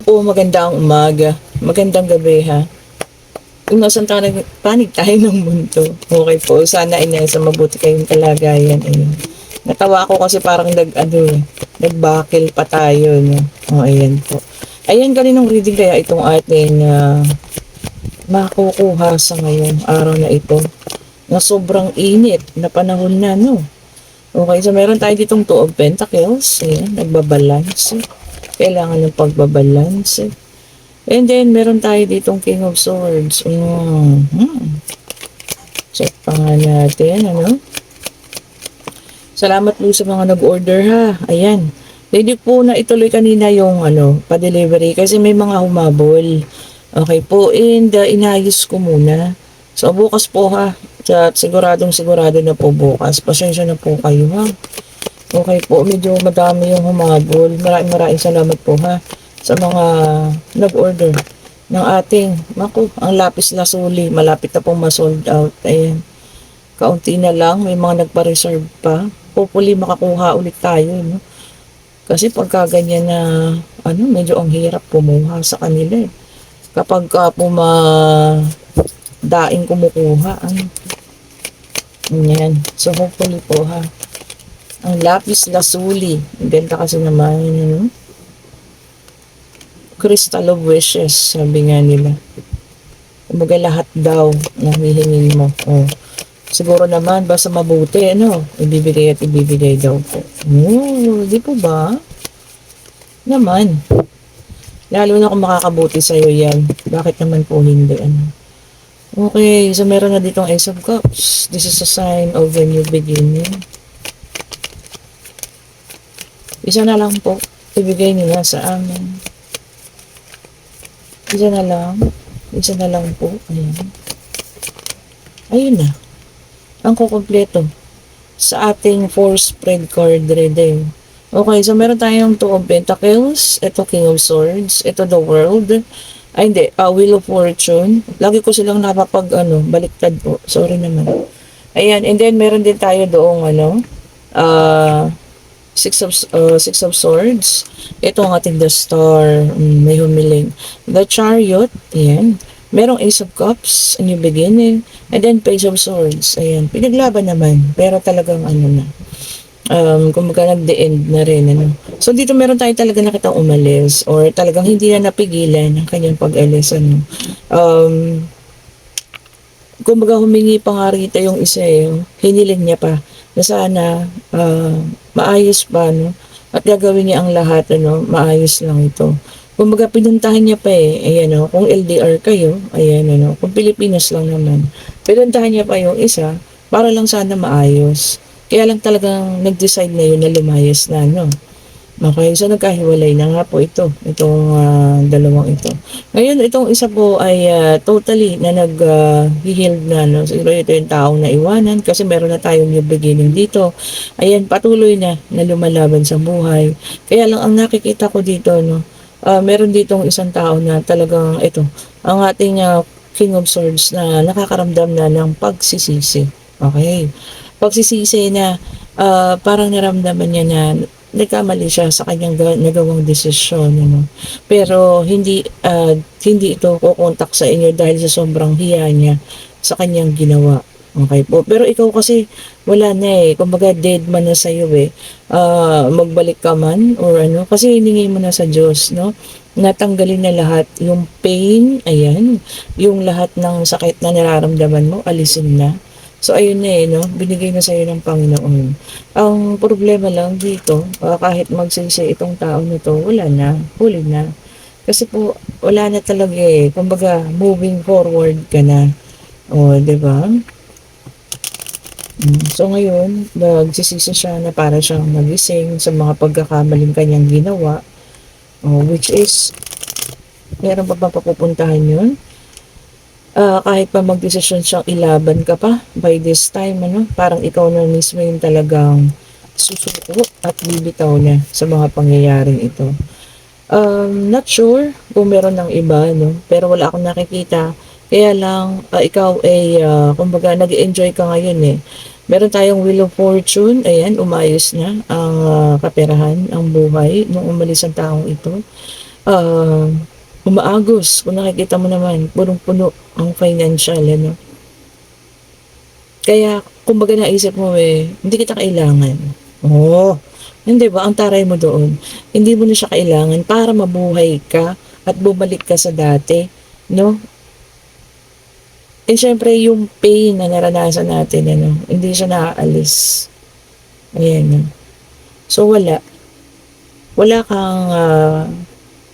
po, magandang umaga. Magandang gabi ha. Kung nasan tayo panig tayo ng mundo. Okay po, sana ay nasa mabuti kayong kalagayan. Ayun. Natawa ako kasi parang nagbakil pa tayo. No? O, ayan po. Ayan, ganinong reading kaya itong ating makukuha sa ngayong araw na ito. Na sobrang init na panahon na, no? Okay, so meron tayo ditong Two of Pentacles. Ayan, nagbabalance. Kailangan ng pagbabalance. And then, meron tayo ditong King of Swords. Check pa nga natin, ano? Salamat po sa mga nag-order, ha. Ayan. Hindi po na ituloy kanina yung, pa-delivery kasi may mga humabol. Okay po, and inayos ko muna. So, bukas po, ha. At sigurado na po bukas. Pasensya na po kayo, ha. Okay po, medyo madami yung humabol. Maraming salamat po, ha, sa mga nag-order ng ating, ang lapis lazuli, malapit na pong ma-sold out. Ayan, kaunti na lang, may mga nagpa-reserve pa. Hopefully makakuha ulit tayo, no? Kasi pagka ganyan na, medyo ang hirap kumuha sa kanila, eh. Kapag daing kumukuha, Ayan, so hopefully po, ha. Ang lapis lazuli, ang ganda kasi naman, Crystal of Wishes, sabi nga nila. Kumbaga lahat daw na hihingin mo. Oh. Siguro naman, basta mabuti, ibibigay at ibibigay daw po. Di po ba? Naman. Lalo na kung makakabuti sa'yo yan. Bakit naman po hindi, Okay, so meron na ditong Ace of Cups. This is a sign of a new beginning. Isa na lang po. Ibigay nila sa amin. Isa na lang po. Ayan. Ayun na. Ang kukumpleto sa ating 4 spread card reading. Okay, so meron tayong Two of Pentacles, ito King of Swords, ito the World. Ay hindi, Wheel of Fortune. Lagi ko silang baliktad po. Sorry naman. Ayan, and then meron din tayo doong Six of Swords. Ito ang ating the Star. May humiling. The Chariot. Ayan. Merong Ace of Cups, a new beginning. And then Page of Swords. Ayan. Pinaglaban naman. Pero talagang kumbaga nag-the end na rin. So dito meron tayo talaga nakitang umalis or talagang hindi na napigilan ang kanyang pag-alis. Kumbaga humingi pa nga rito yung isa hiniling niya pa na sana maayos pa, at gagawin niya ang lahat, maayos lang ito. Kumbaga pinuntahan niya pa ayan, kung LDR kayo, ayan, kung Pilipinas lang naman, pinuntahan niya pa yung isa para lang sana maayos. Kaya lang talagang nag-decide na yun na lumayas na, Okay, so nagkahiwalay na nga po itong dalawang ito. Ngayon, itong isa po ay totally na nag-healed na, Siguro ito yung taong naiwanan kasi meron na tayong new beginning dito. Ayan, patuloy na lumalaban sa buhay. Kaya lang ang nakikita ko dito, meron ditong isang tao na talagang ang ating King of Swords na nakakaramdam na ng pagsisisi. Okay, pagsisisi na parang naramdaman niya na nagkamali siya sa kanyang nagawang desisyon, pero hindi ito kukontak sa inyo dahil sa sobrang hiya niya sa kanyang ginawa. Okay po, pero ikaw kasi wala na kumbaga dead man na sa'yo magbalik ka man or kasi hiningi mo na sa Diyos, natanggalin na lahat yung pain, ayan, yung lahat ng sakit na nararamdaman mo, alisin na. So, ayun na binigay na sa'yo ng Panginoon. Ang problema lang dito, kahit magsisi itong tao nito, wala na, huli na. Kasi po, wala na talaga kumbaga, moving forward ka na. O, diba? So, ngayon, nagsisisi siya na para siyang nagising sa mga pagkakamaling kanyang ginawa. Which is, meron pa bang papupuntahan yun? Kahit pa magdesisyon siyang ilaban ka pa by this time, parang ikaw na mismo yung talagang susuko at bibitaw niya sa mga pangyayaring ito. Not sure kung meron ng iba, pero wala akong nakikita. Kaya lang, ikaw ay, kumbaga, nag-enjoy ka ngayon Meron tayong Wheel of Fortune, ayan, umayos na ang kaperahan, ang buhay, nung umalis ang taong ito. ah, umaagos. Kung nakikita mo naman, punong-puno ang financial, ano. Kaya, kumbaga naisip mo hindi kita kailangan. Oo. Hindi ba, ang taray mo doon, hindi mo na siya kailangan para mabuhay ka at bumalik ka sa dati, no? And syempre, yung pain na naranasan natin, ano, hindi siya naaalis. Ayan, no? So, wala. Wala kang,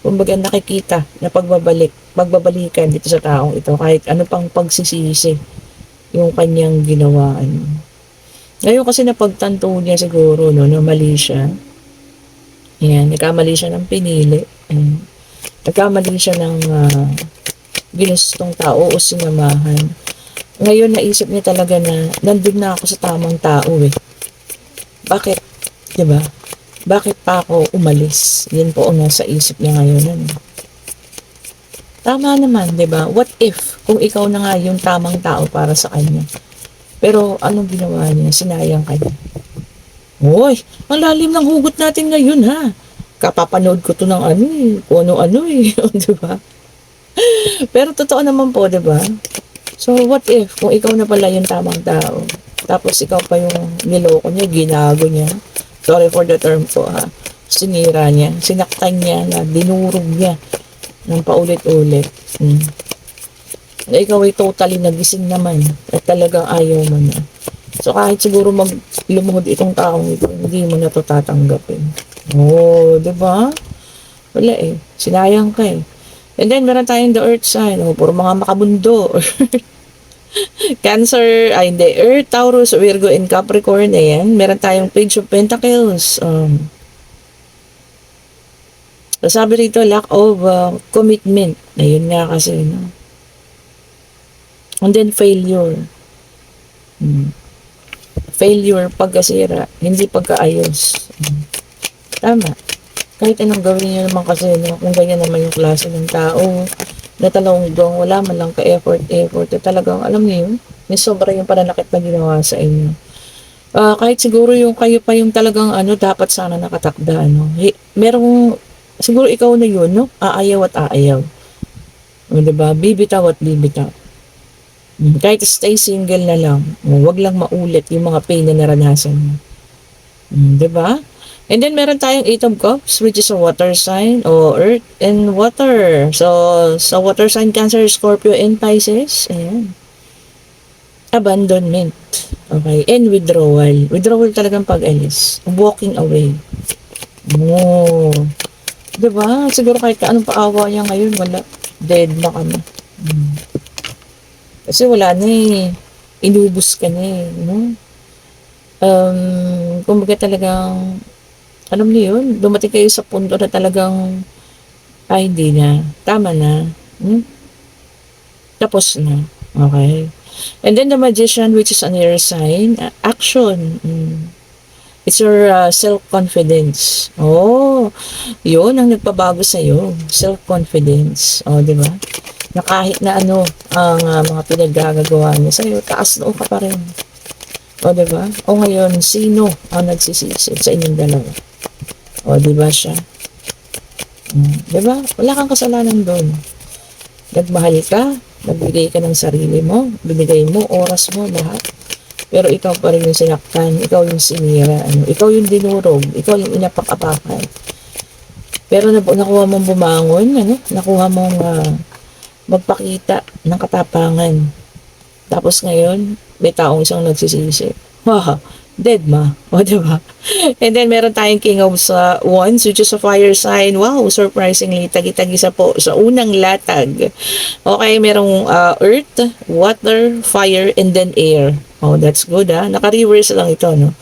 kumbaga nakikita na pagbabalikan dito sa taong ito, kahit ano pang pagsisisi yung kanyang ginawa, ano. Ngayon kasi napagtanto niya siguro, no, na mali siya. Ayan, nagkamali siya ng pinili. Ayan. Nagkamali siya ng ginustong tao o sinamahan. Ngayon naisip niya talaga na nandun na ako sa tamang tao Bakit? 'Di ba? Bakit pa ako umalis? Yan po ang nasa isip niya ngayon. Ano? Tama naman, 'di ba? What if kung ikaw na nga yung tamang tao para sa kanya? Pero anong ginawa niya? Sinayang ka niya. Hoy, ang lalim ng hugot natin ngayon ha. Kapapanood ko to ng kung ano-ano di ba? Pero totoo naman po, di ba? So, what if, kung ikaw na pala yung tamang tao, tapos ikaw pa yung niloko niya, ginago niya, sorry for the term po ha, sinira niya, sinaktan niya, na dinurog niya ng paulit-ulit. Na ikaw ay totally nagising naman at talagang ayaw mo na. So, kahit siguro lumuhod itong taong ito, hindi mo na to tatanggapin. Oh, di ba? Wala sinayang ka And then, meron tayong the earth sign. Puro mga makabundo. Cancer, hindi. Earth, Taurus, Virgo, and Capricorn. Ayan. Meron tayong Page of Pentacles. Sabi rito, lack of commitment. Ayun nga kasi, no? And then, failure. Failure, pagkasira. Hindi pagkaayos. Tama. Kahit anong gawin niyo naman kasi, no, kung ganyan naman yung klase ng tao, na talagang wala man lang ka-effort, talagang, alam niyo yun, may sobra yung pananakit na ginawa sa inyo. Kahit siguro yung kayo pa yung talagang, dapat sana nakatakda, merong, siguro ikaw na yun, no, aayaw at aayaw. Diba? Bibitaw at bibitaw. Kahit stay single na lang, wag lang maulit yung mga pain na naranasan mo. Diba? And then, meron tayong 8 of Cups, which is a water sign, o earth and water. So, sa water sign, Cancer, Scorpio, and Pisces, ayan. Abandonment. Okay. And withdrawal. Withdrawal talagang pag-alis. Walking away. Oh. Diba? Siguro kahit anong paawa niya ngayon, wala. Dead na kami. Kasi wala na Inubos ka na no? Kumbaga talagang alam niyo yun, dumating kayo sa punto na talagang hindi na, tama na, tapos na, okay. And then the Magician, which is an air sign, action, it's your self-confidence. Yun ang nagpabago sa'yo, self-confidence, di ba? Na kahit na ang mga pinaggagawa niya sa'yo, taas noo ka pa rin. Di ba? Ngayon, sino ang nagsisisi sa inyong dalawa? Di ba siya? Di ba? Wala kang kasalanan doon. Nagmahal ka, nagbigay ka ng sarili mo, binigay mo, oras mo, lahat. Pero ikaw pa rin yung sinaktan, ikaw yung sinira, ikaw yung dinurog, ikaw yung inapak-apakan. Pero nakuha mong bumangon, nakuha mong magpakita ng katapangan. Tapos ngayon, may taong isang nagsisisi. Dead ma. Diba? And then, meron tayong King of Wands, which is a fire sign. Wow, surprisingly, tagi-tagisa po sa unang latag. Okay, merong earth, water, fire, and then air. That's good Naka-reverse lang ito, no?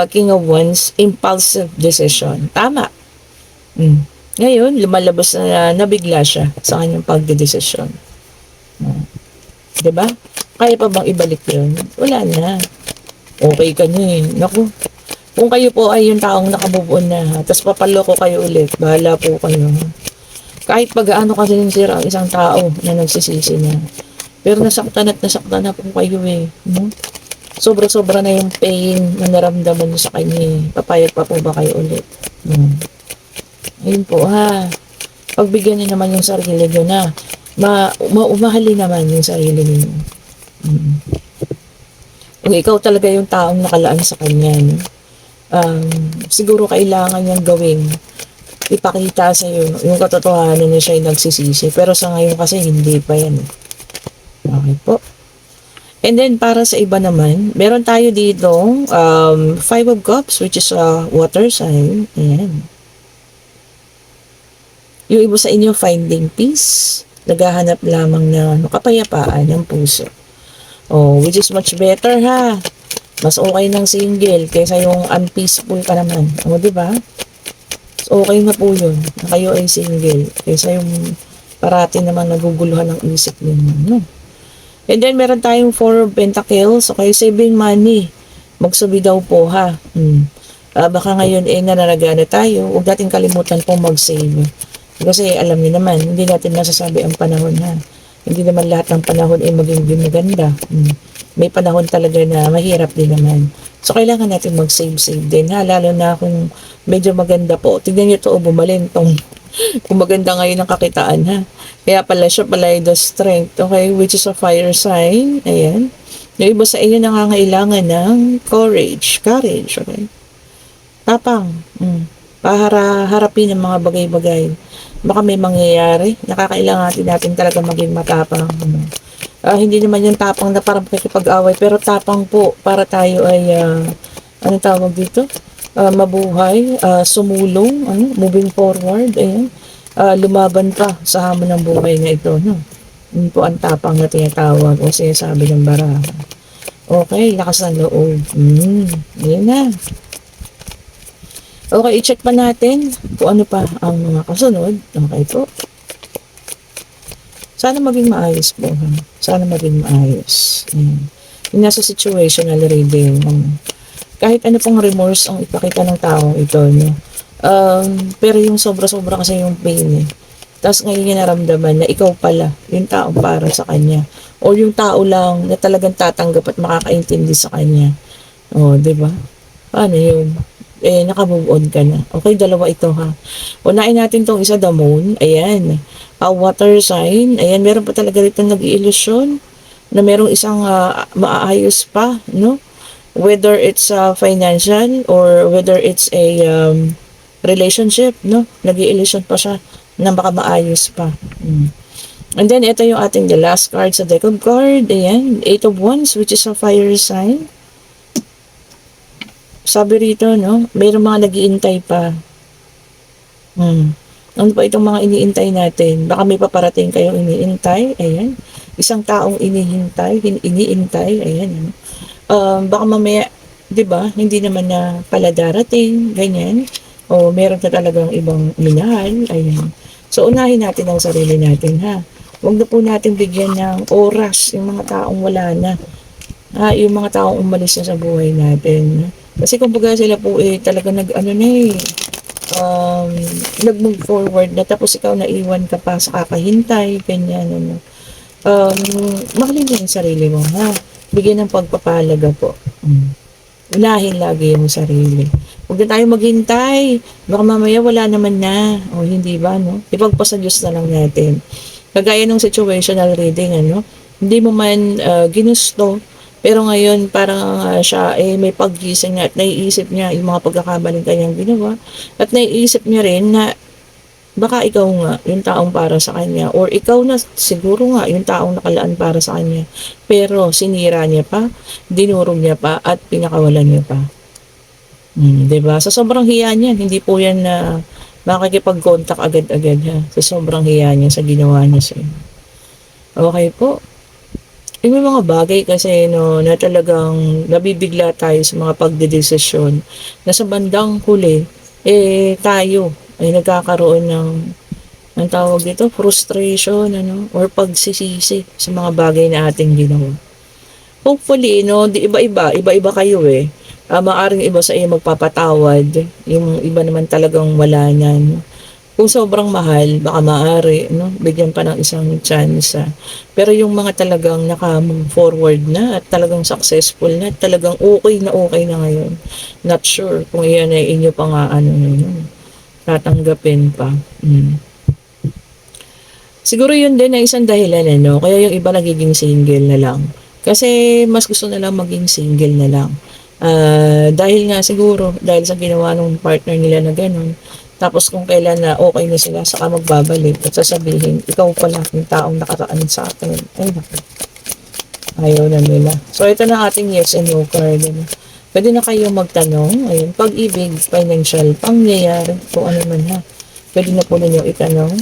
King of Wands, impulsive decision. Tama. Ngayon, lumalabas na nabigla siya sa kanyang pagdedesisyon. Diba? Kaya pa bang ibalik yun? Wala na. Okay ka na Naku. Kung kayo po ay yung taong nakabubuon na, tapos papaloko kayo ulit, bahala po kayo. Kahit pag-aano kasi sira ang isang tao na nagsisisi na. Pero nasaktan na po kayo no? Sobra-sobra na yung pain na naramdaman niyo sa kanya Papayag pa po ba kayo ulit? Ayun po Pagbigyan niyo naman yung sarili niyo na umahalin naman yung sarili niyo. Mm. Kung ikaw talaga yung taong nakalaan sa kanya, no? Siguro kailangan niyang gawin, ipakita sa iyo yung katotohanan na siya ay nagsisisi. Pero sa ngayon kasi hindi pa yan. Okay po. And then para sa iba naman, meron tayo dito Five of Cups, which is a water sign. Ayan. Yung iba sa inyo finding peace, naghahanap lamang ng kapayapaan ng puso. Oh, which is much better ha. Mas okay ng single kaysa yung unpeaceful ka naman. O, di ba? So, okay na po yun na kayo ay single kaysa yung parati naman naguguluhan ng isip ninyo. No? And then, meron tayong Four of Pentacles. Okay, saving money. Magsubi daw po ha. Baka ngayon nananaga na tayo. Huwag natin kalimutan pong mag-save. Kasi alam niyo naman, hindi natin masasabi ang panahon ha. Hindi naman lahat ng panahon ay maging maganda. May panahon talaga na mahirap din naman. So, kailangan natin mag-save din ha. Lalo na kung medyo maganda po. Tignan niyo ito, bumalin tong kung maganda ngayon ang kakitaan ha. Kaya pala siya pala ay the strength. Okay, which is a fire sign. Ayan. Yung iba sa inyo nangangailangan ng courage. Okay. Tapang. Harapin ang mga bagay-bagay. Baka may mangyayari. Nakakailangan natin talaga maging matapang. Hindi naman yung tapang na parang pakikipag-away, pero tapang po para tayo ay, anong tawag dito? Mabuhay, sumulong, moving forward, ayan. Lumaban pa sa hamon ng buhay na ito, no? Yun po ang tapang na tinatawag o sinasabi ng baraha. Okay, lakas ng loob. Ayan na. Okay, i-check pa natin kung ano pa ang mga kasunod. Okay po. Sana maging maayos po. Sana maging maayos. Yung nasa situational reading. Kahit ano pong remorse ang ipakita ng taong ito. No? Pero yung sobra-sobra kasi yung pain. Tapos ngayon niya naramdaman na ikaw pala yung taong para sa kanya. O yung tao lang na talagang tatanggap at makakaintindi sa kanya. O, diba? Paano yun? Naka-move on ka na. Okay, dalawa ito ha. Unahin natin tong isa, the moon. Ayan. Water sign. Ayan, meron pa talaga dito nag-iilusyon na merong isang maayos pa, no? Whether it's financial or whether it's a relationship, no? Nag-iilusyon pa siya na baka maayos pa. And then, ito yung ating the last card sa deck of card. Ayan, Eight of Wands, which is a fire sign. Sabi rito, no? Mayroong mga nag-iintay pa. Ano pa itong mga iniintay natin? Baka may paparating kayong iniintay. Ayan. Isang taong iniintay. Ayan. Baka mamaya, di ba? Hindi naman na pala darating. Ganyan. O meron na talagang ibang minahal. Ayan. So, unahin natin ang sarili natin, ha? Huwag na po natin bigyan ng oras yung mga taong wala na. Yung mga taong umalis na sa buhay natin. Kasi kumbaga sila po talaga nag-move forward na tapos ikaw naiwan ka pa sa kakahintay, ganyan, mahalin mo yung sarili mo, ha? Bigyan ng pagpapalaga po. Unahin lagi yung sarili. Huwag na tayo maghintay. Baka mamaya wala naman na. O hindi ba, no? Ipagpasa Diyos na lang natin. Kagaya ng situational reading, hindi mo man ginusto, pero ngayon parang siya may paggising na at naiisip niya yung mga pagkakamaling kanyang ginawa at naiisip niya rin na baka ikaw nga yung taong para sa kanya or ikaw na siguro nga yung taong nakalaan para sa kanya, pero sinira niya pa, dinurog niya pa at pinakawalan niya pa. Diba? Sa sobrang hiya niya, hindi po yan na makikipag-contact agad-agad ha. Sa sobrang hiya niya sa ginawa niya sa inyo. Okay po. May mga bagay kasi na talagang nabibigla tayo sa mga pagdedesisyon na sa bandang huli tayo ay nagkakaroon ng tawag dito, frustration or pagsisisi sa mga bagay na ating ginawa. Hopefully di iba-iba kayo maaring iba sa iyo magpapatawad, yung iba naman talagang wala na. Kung sobrang mahal, baka maaari, bigyan pa ng isang chance. Pero yung mga talagang naka-move forward na at talagang successful na, talagang okay na ngayon. Not sure kung iyan ay inyo pa nga tatanggapin pa. Siguro yun din ang isang dahilan ano, kaya yung iba nagiging single na lang. Kasi mas gusto na lang maging single na lang. Dahil nga siguro, dahil sa ginawa ng partner nila na gano'n, tapos kung kailan na okay na sila, saka magbabalik at sasabihin, ikaw pala yung taong nakaraan sa akin. Ay, naku, ayaw na nila. So, ito na ating yes and no card. Ano. Pwede na kayo magtanong. Ayun, pag-ibig, financial, pangyayari, kung ano man ha. Pwede na po ninyo itanong.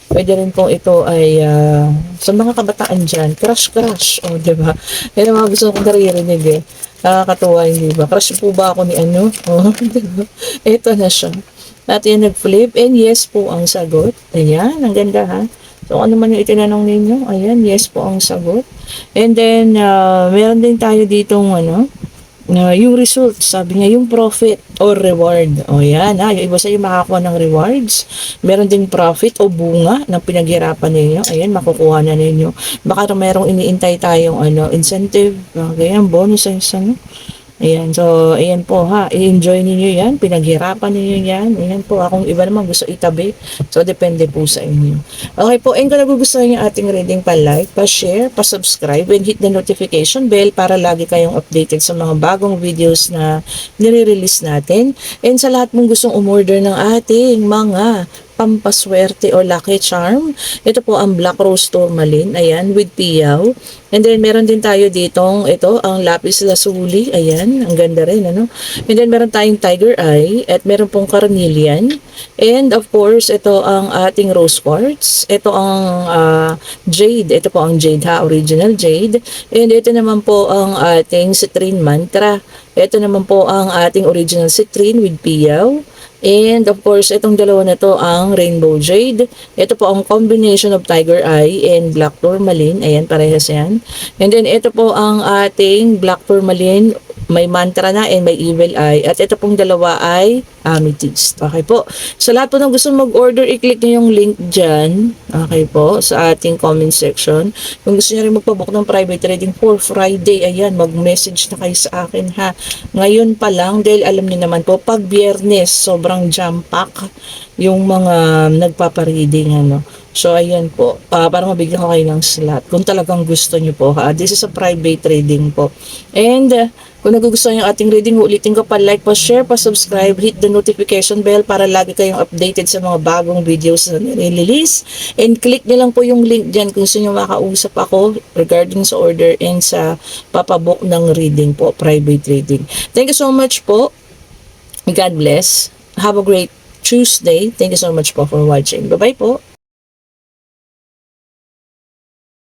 Pwede rin po ito ay sa mga kabataan dyan, crush, o diba? Yan ang mga gusto kong naririnig eh. Nakakatuwa, hindi ba? Crush po ba ako ni ano? Oh, diba? Ito na siya. At yan nag-flip, and yes po ang sagot. Ayan, ang ganda ha. So, ano man yung itinanong ninyo? Ayan, yes po ang sagot. And then, meron din tayo ditong ano, yung result, sabi nga yung profit or reward. O yan ha, yung iba sa iyo makakuha ng rewards. Meron ding profit o bunga ng pinaghirapan ninyo. Ayan, makukuha na ninyo. Baka merong iniintay tayong ano, incentive, ganyan, bonus, ano. Ayan, so, ayan po ha, i-enjoy ninyo yan, pinaghirapan ninyo yan, ayan po, akong iba naman gusto itabi, so, depende po sa inyo. Okay po, and kung nagugustuhan yung ating reading, pa-like, pa-share, pa-subscribe, and hit the notification bell para lagi kayong updated sa mga bagong videos na nire-release natin, and sa lahat mong gustong umorder ng ating mga pampaswerte o lucky charm. Ito po ang Black Rose Tourmaline, ayan, with piyaw. And then, meron din tayo ditong, ito, ang Lapis Lazuli, ayan, ang ganda rin, ano. And then, meron tayong Tiger Eye, at meron pong Carnelian. And, of course, ito ang ating Rose Quartz. Ito ang Jade, ito po ang Jade ha, original Jade. And ito naman po ang ating Citrine Mantra. Ito naman po ang ating original Citrine with piyaw. And of course, itong dalawa na to ang Rainbow Jade. Ito po ang combination of Tiger Eye and Black Tourmaline. Ayan, parehas yan. And then ito po ang ating Black Tourmaline. May mantra na and may evil eye. At ito pong dalawa ay amethyst. Okay po. Sa lahat po ng gusto mag-order, i-click nyo yung link dyan. Okay po. Sa ating comment section. Kung gusto nyo rin magpabook ng private reading for Friday, ayan, mag-message na kayo sa akin ha. Ngayon pa lang, dahil alam niyo naman po, pag Biyernes, sobrang jam-pack yung mga nagpapareading, ano. So, ayan po. Para mabigyan ko kayo ng slot. Kung talagang gusto nyo po ha. This is a private reading po. And, kung nagugustuhan yung ating reading, ulitin ko pa like, pa share, pa subscribe, hit the notification bell para lagi kayong updated sa mga bagong videos na nire-release. And click nyo lang po yung link dyan kung gusto nyo makausap ako regarding sa order and sa papabook ng reading po, private reading. Thank you so much po. God bless. Have a great Tuesday. Thank you so much po for watching. Bye-bye po.